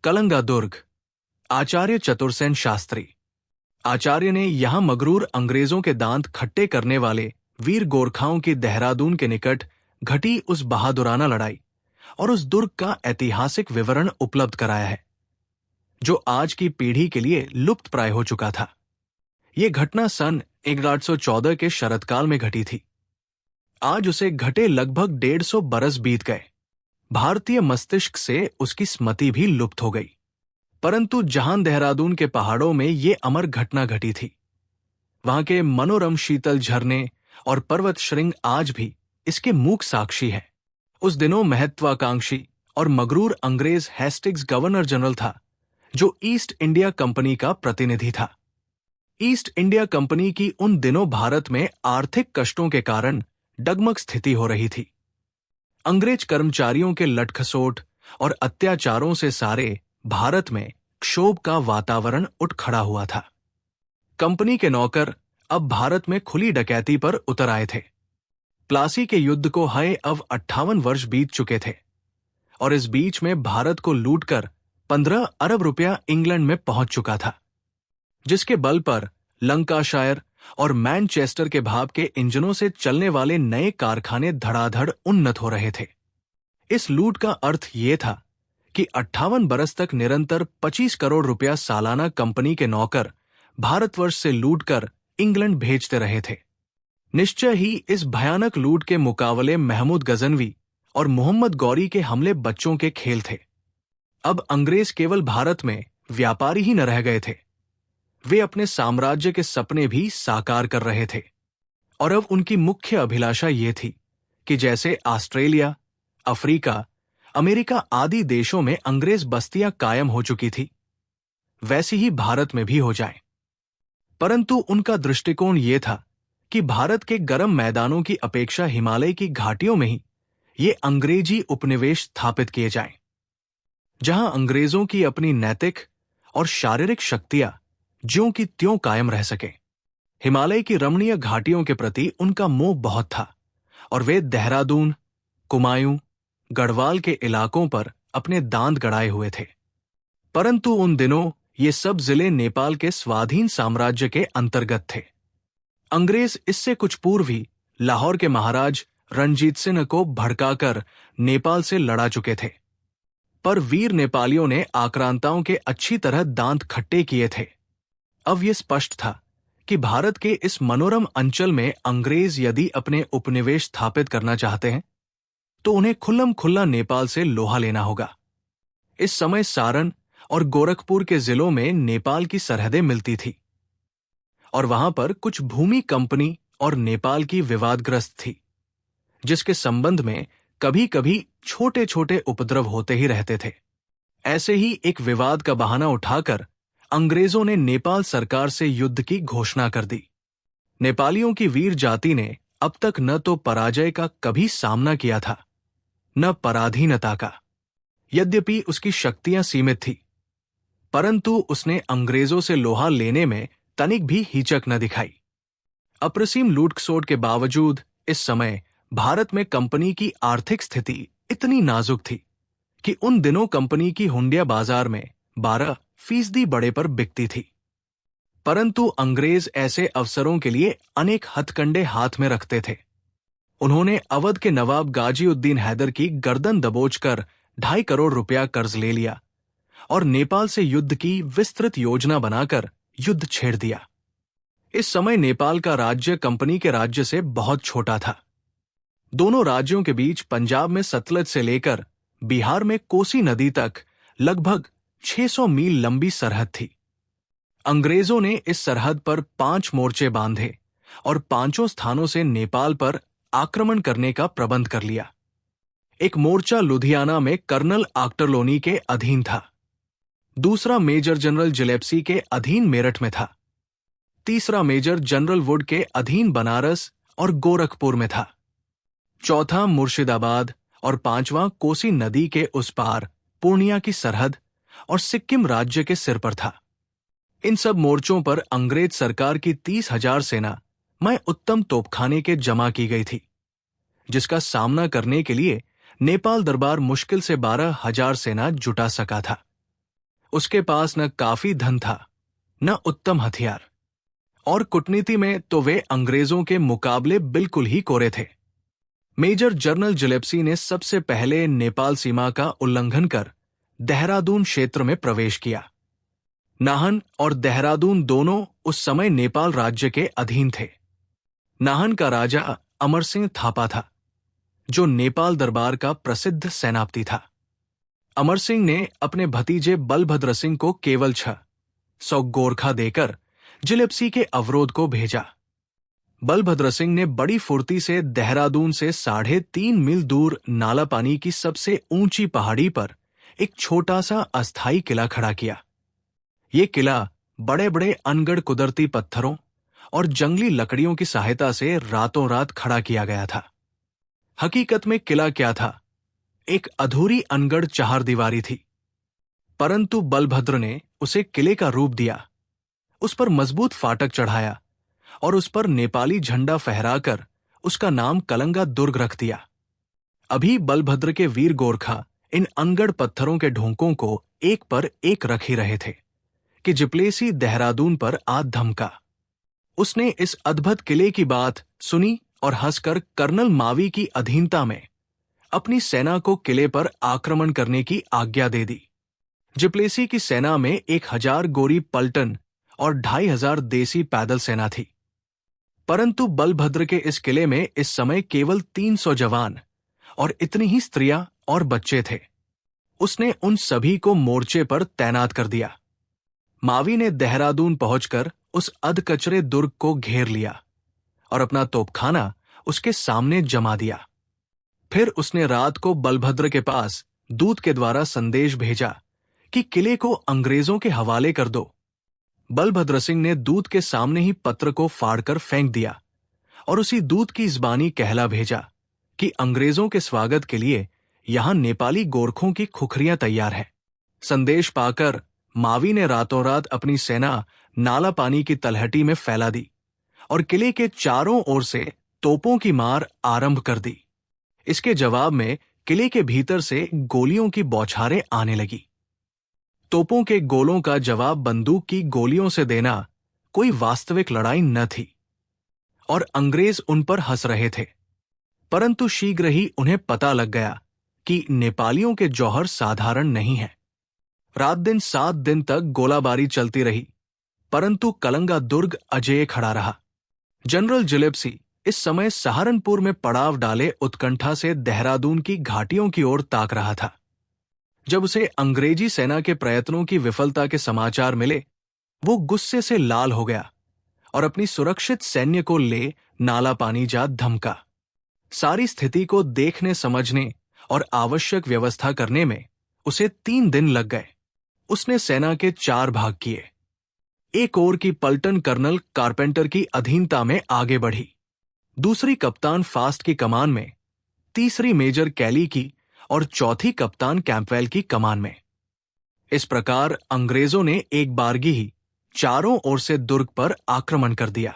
कलंगा दुर्ग। आचार्य चतुरसेन शास्त्री। आचार्य ने यहां मगरूर अंग्रेजों के दांत खट्टे करने वाले वीर गोरखाओं की देहरादून के निकट घटी उस बहादुराना लड़ाई और उस दुर्ग का ऐतिहासिक विवरण उपलब्ध कराया है, जो आज की पीढ़ी के लिए लुप्त प्राय हो चुका था। यह घटना सन 1814 के शरतकाल में घटी थी। आज उसे घटे लगभग 150 बरस बीत गए। भारतीय मस्तिष्क से उसकी स्मृति भी लुप्त हो गई, परंतु जहां देहरादून के पहाड़ों में ये अमर घटना घटी थी, वहां के मनोरम शीतल झरने और पर्वत श्रृंग आज भी इसके मूक साक्षी हैं। उस दिनों महत्वाकांक्षी और मगरूर अंग्रेज हेस्टिंग्स गवर्नर जनरल था, जो ईस्ट इंडिया कंपनी का प्रतिनिधि था। ईस्ट इंडिया कंपनी की उन दिनों भारत में आर्थिक कष्टों के कारण डगमग स्थिति हो रही थी। अंग्रेज कर्मचारियों के लटखसोट और अत्याचारों से सारे भारत में क्षोभ का वातावरण उठ खड़ा हुआ था। कंपनी के नौकर अब भारत में खुली डकैती पर उतर आए थे। प्लासी के युद्ध को हये अब 58 वर्ष बीत चुके थे और इस बीच में भारत को लूटकर 15 अरब रुपया इंग्लैंड में पहुंच चुका था, जिसके बल पर लंकाशायर और मैनचेस्टर के भाप के इंजनों से चलने वाले नए कारखाने धड़ाधड़ उन्नत हो रहे थे। इस लूट का अर्थ यह था कि 58 बरस तक निरंतर 25 करोड़ रुपया सालाना कंपनी के नौकर भारतवर्ष से लूटकर इंग्लैंड भेजते रहे थे। निश्चय ही इस भयानक लूट के मुकाबले महमूद गजनवी और मोहम्मद गौरी के हमले बच्चों के खेल थे। अब अंग्रेज केवल भारत में व्यापारी ही न रह गए थे, वे अपने साम्राज्य के सपने भी साकार कर रहे थे। और अब उनकी मुख्य अभिलाषा ये थी कि जैसे ऑस्ट्रेलिया, अफ्रीका, अमेरिका आदि देशों में अंग्रेज बस्तियां कायम हो चुकी थी, वैसी ही भारत में भी हो जाए। परंतु उनका दृष्टिकोण यह था कि भारत के गर्म मैदानों की अपेक्षा हिमालय की घाटियों में ही ये अंग्रेजी उपनिवेश स्थापित किए जाएं, जहां अंग्रेजों की अपनी नैतिक और शारीरिक शक्तियां ज्यों की त्यों कायम रह सके। हिमालय की रमणीय घाटियों के प्रति उनका मोह बहुत था और वे देहरादून, कुमायूं, गढ़वाल के इलाकों पर अपने दांत गड़ाए हुए थे। परंतु उन दिनों ये सब जिले नेपाल के स्वाधीन साम्राज्य के अंतर्गत थे। अंग्रेज इससे कुछ पूर्व ही लाहौर के महाराज रणजीत सिंह को भड़काकर नेपाल से लड़ा चुके थे, पर वीर नेपालियों ने आक्रांताओं के अच्छी तरह दांत खट्टे किए थे। अब यह स्पष्ट था कि भारत के इस मनोरम अंचल में अंग्रेज यदि अपने उपनिवेश स्थापित करना चाहते हैं, तो उन्हें खुल्लम खुल्ला नेपाल से लोहा लेना होगा। इस समय सारण और गोरखपुर के जिलों में नेपाल की सरहदें मिलती थी और वहां पर कुछ भूमि कंपनी और नेपाल की विवादग्रस्त थी, जिसके संबंध में कभी कभी छोटे छोटे उपद्रव होते ही रहते थे। ऐसे ही एक विवाद का बहाना उठाकर अंग्रेजों ने नेपाल सरकार से युद्ध की घोषणा कर दी। नेपालियों की वीर जाति ने अब तक न तो पराजय का कभी सामना किया था, न पराधीनता का। यद्यपि उसकी शक्तियां सीमित थी, परंतु उसने अंग्रेजों से लोहा लेने में तनिक भी हिचक न दिखाई। अप्रसीम लूटखसोट के बावजूद इस समय भारत में कंपनी की आर्थिक स्थिति इतनी नाजुक थी कि उन दिनों कंपनी की हुंडिया बाजार में 12% बड़े पर बिकती थी। परंतु अंग्रेज ऐसे अवसरों के लिए अनेक हथकंडे हाथ में रखते थे। उन्होंने अवध के नवाब गाजी उद्दीन हैदर की गर्दन दबोचकर 2.5 करोड़ रुपया कर्ज ले लिया और नेपाल से युद्ध की विस्तृत योजना बनाकर युद्ध छेड़ दिया। इस समय नेपाल का राज्य कंपनी के राज्य से बहुत छोटा था। दोनों राज्यों के बीच पंजाब में सतलज से लेकर बिहार में कोसी नदी तक लगभग 600 मील लंबी सरहद थी। अंग्रेजों ने इस सरहद पर 5 मोर्चे बांधे और 5 स्थानों से नेपाल पर आक्रमण करने का प्रबंध कर लिया। एक मोर्चा लुधियाना में कर्नल आक्टरलोनी के अधीन था, दूसरा मेजर जनरल जिलेप्सी के अधीन मेरठ में था, तीसरा मेजर जनरल वुड के अधीन बनारस और गोरखपुर में था, चौथा मुर्शिदाबाद और 5वां कोसी नदी के उस पार पूर्णिया की सरहद और सिक्किम राज्य के सिर पर था। इन सब मोर्चों पर अंग्रेज सरकार की 30,000 सेना में उत्तम तोपखाने के जमा की गई थी, जिसका सामना करने के लिए नेपाल दरबार मुश्किल से 12,000 सेना जुटा सका था। उसके पास न काफी धन था, न उत्तम हथियार, और कूटनीति में तो वे अंग्रेजों के मुकाबले बिल्कुल ही कोरे थे। मेजर जनरल जिलेप्सी ने सबसे पहले नेपाल सीमा का उल्लंघन कर देहरादून क्षेत्र में प्रवेश किया। नाहन और देहरादून दोनों उस समय नेपाल राज्य के अधीन थे। नाहन का राजा अमर सिंह थापा था, जो नेपाल दरबार का प्रसिद्ध सेनापति था। अमर सिंह ने अपने भतीजे बलभद्र सिंह को केवल 600 गोरखा देकर जिलेप्सी के अवरोध को भेजा। बलभद्र सिंह ने बड़ी फुर्ती से देहरादून से 3.5 मील दूर नालापानी की सबसे ऊंची पहाड़ी पर एक छोटा सा अस्थायी किला खड़ा किया। ये किला बड़े बड़े अनगढ़ कुदरती पत्थरों और जंगली लकड़ियों की सहायता से रातों रात खड़ा किया गया था। हकीकत में किला क्या था? एक अधूरी अनगढ़ चहारदीवारी थी, परंतु बलभद्र ने उसे किले का रूप दिया, उस पर मजबूत फाटक चढ़ाया और उस पर नेपाली झंडा फहराकर उसका नाम कलंगा दुर्ग रख दिया। अभी बलभद्र के वीर गोरखा इन अनगढ़ पत्थरों के ढोंकों को एक पर एक रख ही रहे थे कि जिप्लेसी देहरादून पर आ धमका। उसने इस अद्भुत किले की बात सुनी और हंसकर कर्नल मावी की अधीनता में अपनी सेना को किले पर आक्रमण करने की आज्ञा दे दी। जिप्लेसी की सेना में 1000 गोरी पलटन और 2500 देसी पैदल सेना थी, परंतु बलभद्र के इस किले में इस समय केवल 300 जवान और इतनी ही स्त्रियां और बच्चे थे। उसने उन सभी को मोर्चे पर तैनात कर दिया। मावी ने देहरादून पहुंचकर उस अधकचरे दुर्ग को घेर लिया और अपना तोपखाना उसके सामने जमा दिया। फिर उसने रात को बलभद्र के पास दूत के द्वारा संदेश भेजा कि किले को अंग्रेजों के हवाले कर दो। बलभद्र सिंह ने दूत के सामने ही पत्र को फाड़कर फेंक दिया और उसी दूत की ज़बानी कहला भेजा कि अंग्रेजों के स्वागत के लिए यहां नेपाली गोरखों की खुखरियां तैयार हैं। संदेश पाकर मावी ने रातों रात अपनी सेना नालापानी की तलहटी में फैला दी और किले के चारों ओर से तोपों की मार आरंभ कर दी। इसके जवाब में किले के भीतर से गोलियों की बौछारें आने लगी। तोपों के गोलों का जवाब बंदूक की गोलियों से देना कोई वास्तविक लड़ाई न थी और अंग्रेज उन पर हंस रहे थे, परंतु शीघ्र ही उन्हें पता लग गया कि नेपालियों के जौहर साधारण नहीं है। रात दिन 7 दिन तक गोलाबारी चलती रही, परंतु कलंगा दुर्ग अजेय खड़ा रहा। जनरल जिलेप्सी इस समय सहारनपुर में पड़ाव डाले उत्कंठा से देहरादून की घाटियों की ओर ताक रहा था। जब उसे अंग्रेजी सेना के प्रयत्नों की विफलता के समाचार मिले, वो गुस्से से लाल हो गया और अपनी सुरक्षित सैन्य को ले नालापानी जा धमका। सारी स्थिति को देखने समझने और आवश्यक व्यवस्था करने में उसे 3 दिन लग गए। उसने सेना के 4 भाग किए। एक ओर की पलटन कर्नल कारपेंटर की अधीनता में आगे बढ़ी, दूसरी कप्तान फास्ट की कमान में, तीसरी मेजर कैली की और चौथी कप्तान कैंपवेल की कमान में। इस प्रकार अंग्रेजों ने एक बारगी ही चारों ओर से दुर्ग पर आक्रमण कर दिया।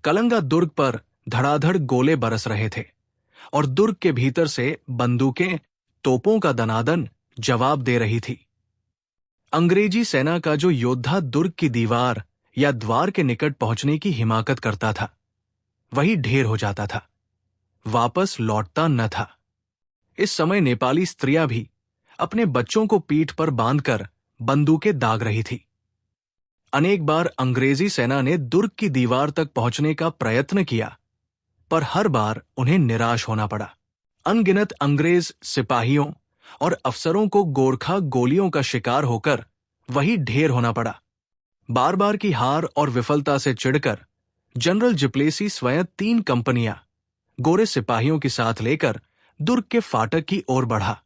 कलंगा दुर्ग पर धड़ाधड़ गोले बरस रहे थे और दुर्ग के भीतर से बंदूकें तोपों का दनादन जवाब दे रही थी। अंग्रेजी सेना का जो योद्धा दुर्ग की दीवार या द्वार के निकट पहुंचने की हिमाकत करता था, वही ढेर हो जाता था, वापस लौटता न था। इस समय नेपाली स्त्रियां भी अपने बच्चों को पीठ पर बांधकर बंदूकें दाग रही थी। अनेक बार अंग्रेजी सेना ने दुर्ग की दीवार तक पहुंचने का प्रयत्न किया, पर हर बार उन्हें निराश होना पड़ा। अनगिनत अंग्रेज सिपाहियों और अफसरों को गोरखा गोलियों का शिकार होकर वही ढेर होना पड़ा। बार बार की हार और विफलता से चिढ़कर जनरल जिप्लेसी स्वयं 3 कंपनियां गोरे सिपाहियों के साथ लेकर दुर्ग के फाटक की ओर बढ़ा,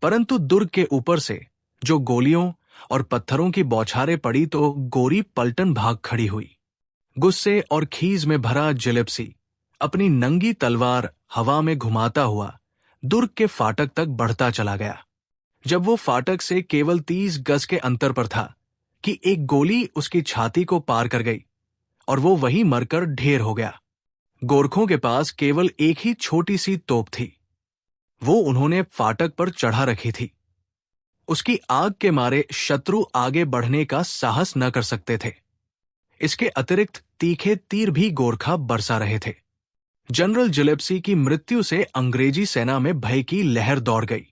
परंतु दुर्ग के ऊपर से जो गोलियों और पत्थरों की बौछारें पड़ी तो गोरी पलटन भाग खड़ी हुई। गुस्से और खीज में भरा जिलेप्सी अपनी नंगी तलवार हवा में घुमाता हुआ दुर्ग के फाटक तक बढ़ता चला गया। जब वो फाटक से केवल 30 गज के अंतर पर था कि एक गोली उसकी छाती को पार कर गई और वो वहीं मरकर ढेर हो गया। गोरखों के पास केवल एक ही छोटी सी तोप थी, वो उन्होंने फाटक पर चढ़ा रखी थी। उसकी आग के मारे शत्रु आगे बढ़ने का साहस न कर सकते थे। इसके अतिरिक्त तीखे तीर भी गोरखा बरसा रहे थे। जनरल जिलेप्सी की मृत्यु से अंग्रेजी सेना में भय की लहर दौड़ गई,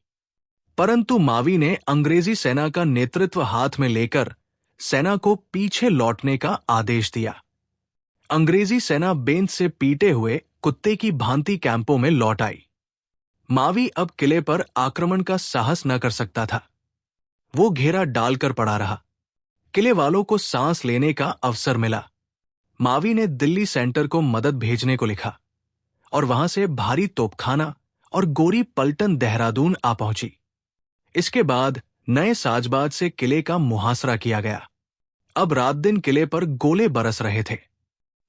परंतु मावी ने अंग्रेजी सेना का नेतृत्व हाथ में लेकर सेना को पीछे लौटने का आदेश दिया। अंग्रेजी सेना बेंत से पीटे हुए कुत्ते की भांति कैंपों में लौट आई। मावी अब किले पर आक्रमण का साहस न कर सकता था। वो घेरा डालकर पड़ा रहा। किले वालों को सांस लेने का अवसर मिला। मावी ने दिल्ली सेंटर को मदद भेजने को लिखा और वहां से भारी तोपखाना और गोरी पलटन देहरादून आ पहुंची। इसके बाद नए साजबाज से किले का मुहासरा किया गया। अब रात दिन किले पर गोले बरस रहे थे।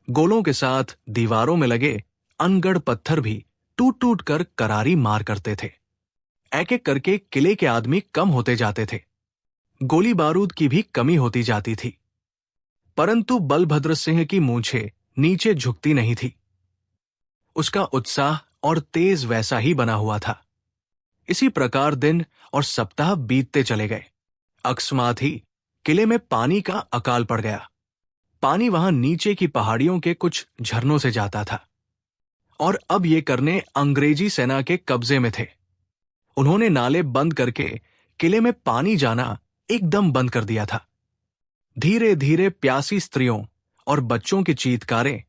गोलों के साथ दीवारों में लगे अनगढ़ पत्थर भी टूट टूट कर करारी मार करते थे। एक एक करके किले के आदमी कम होते जाते थे। गोली बारूद की भी कमी होती जाती थी, परंतु बलभद्र सिंह की मूंछें नीचे झुकती नहीं थी। उसका उत्साह और तेज वैसा ही बना हुआ था। इसी प्रकार दिन और सप्ताह बीतते चले गए। अकस्मात ही किले में पानी का अकाल पड़ गया। पानी वहां नीचे की पहाड़ियों के कुछ झरनों से जाता था और अब ये करने अंग्रेजी सेना के कब्जे में थे। उन्होंने नाले बंद करके किले में पानी जाना एकदम बंद कर दिया था। धीरे धीरे प्यासी स्त्रियों और बच्चों की चीत्कारें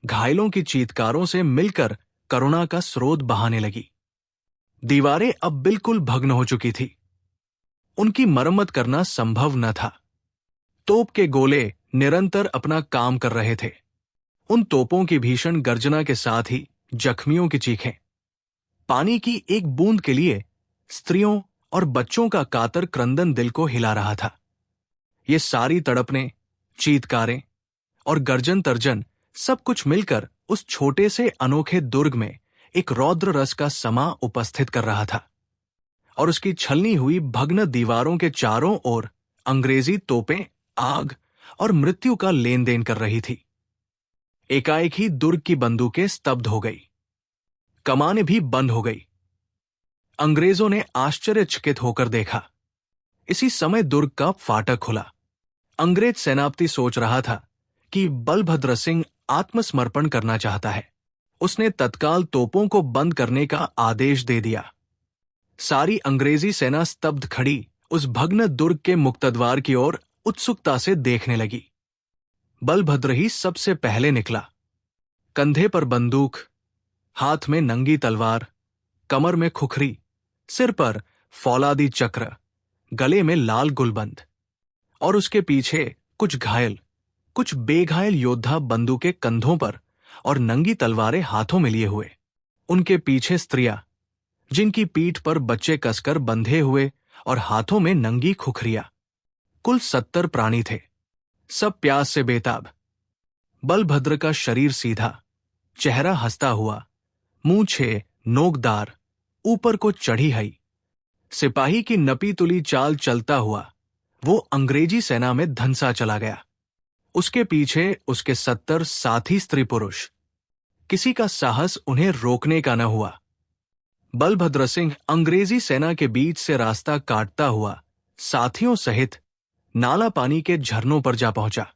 घायलों की चीत्कारों से मिलकर करुणा का स्रोत बहाने लगी। दीवारें अब बिल्कुल भग्न हो चुकी थी। उनकी मरम्मत करना संभव न था। तोप के गोले निरंतर अपना काम कर रहे थे। उन तोपों की भीषण गर्जना के साथ ही जख्मियों की चीखें, पानी की एक बूंद के लिए स्त्रियों और बच्चों का कातर क्रंदन दिल को हिला रहा था। ये सारी तड़पने, चीत्कारें और गर्जन तर्जन सब कुछ मिलकर उस छोटे से अनोखे दुर्ग में एक रौद्र रस का समा उपस्थित कर रहा था और उसकी छलनी हुई भग्न दीवारों के चारों ओर अंग्रेजी तोपें आग और मृत्यु का लेन देन कर रही थी। एकाएक ही दुर्ग की बंदूकें स्तब्ध हो गई। कमानें भी बंद हो गई। अंग्रेजों ने आश्चर्यचकित होकर देखा। इसी समय दुर्ग का फाटक खुला। अंग्रेज सेनापति सोच रहा था कि बलभद्र सिंह आत्मसमर्पण करना चाहता है। उसने तत्काल तोपों को बंद करने का आदेश दे दिया। सारी अंग्रेजी सेना स्तब्ध खड़ी उस भग्न दुर्ग के मुक्तद्वार की ओर उत्सुकता से देखने लगी। बलभद्र ही सबसे पहले निकला। कंधे पर बंदूक, हाथ में नंगी तलवार, कमर में खुखरी, सिर पर फौलादी चक्र, गले में लाल गुलबंद, और उसके पीछे कुछ घायल, कुछ बेघायल योद्धा बंदूकें कंधों पर और नंगी तलवारें हाथों में लिए हुए। उनके पीछे स्त्रियां, जिनकी पीठ पर बच्चे कसकर बंधे हुए और हाथों में नंगी खुखरियां। कुल 70 प्राणी थे, सब प्यास से बेताब। बलभद्र का शरीर सीधा, चेहरा हंसता हुआ, मूंछें नोकदार, ऊपर को चढ़ी हई, सिपाही की नपी तुली चाल चलता हुआ वो अंग्रेजी सेना में धंसा चला गया। उसके पीछे उसके 70 साथी स्त्री पुरुष। किसी का साहस उन्हें रोकने का न हुआ। बलभद्र सिंह अंग्रेजी सेना के बीच से रास्ता काटता हुआ साथियों सहित नाला पानी के झरनों पर जा पहुंचा।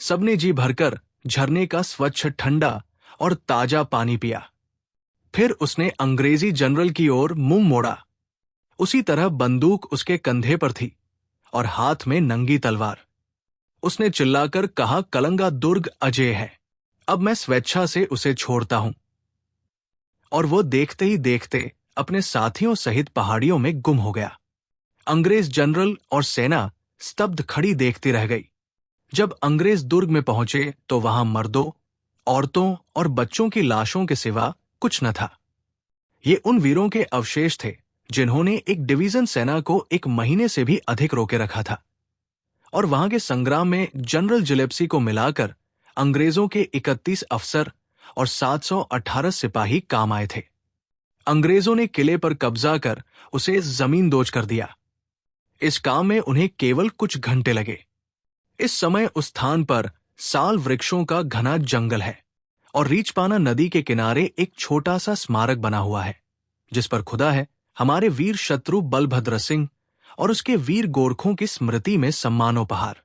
सबने जी भरकर झरने का स्वच्छ ठंडा और ताजा पानी पिया। फिर उसने अंग्रेजी जनरल की ओर मुंह मोड़ा। उसी तरह बंदूक उसके कंधे पर थी और हाथ में नंगी तलवार। उसने चिल्लाकर कहा, कलंगा दुर्ग अजेय है, अब मैं स्वेच्छा से उसे छोड़ता हूं। और वो देखते ही देखते अपने साथियों सहित पहाड़ियों में गुम हो गया। अंग्रेज जनरल और सेना स्तब्ध खड़ी देखती रह गई। जब अंग्रेज दुर्ग में पहुंचे तो वहां मर्दों, औरतों और बच्चों की लाशों के सिवा कुछ न था। ये उन वीरों के अवशेष थे जिन्होंने एक डिवीजन सेना को 1 महीने से भी अधिक रोके रखा था और वहां के संग्राम में जनरल जिलेप्सी को मिलाकर अंग्रेजों के 31 अफसर और 718 सिपाही काम आए थे। अंग्रेजों ने किले पर कब्जा कर उसे जमींदोज कर दिया। इस काम में उन्हें केवल कुछ घंटे लगे। इस समय उस स्थान पर साल वृक्षों का घना जंगल है और रीचपाना नदी के किनारे एक छोटा सा स्मारक बना हुआ है जिस पर खुदा है, हमारे वीर शत्रु बलभद्र सिंह और उसके वीर गोरखों की स्मृति में सम्मानोपहार।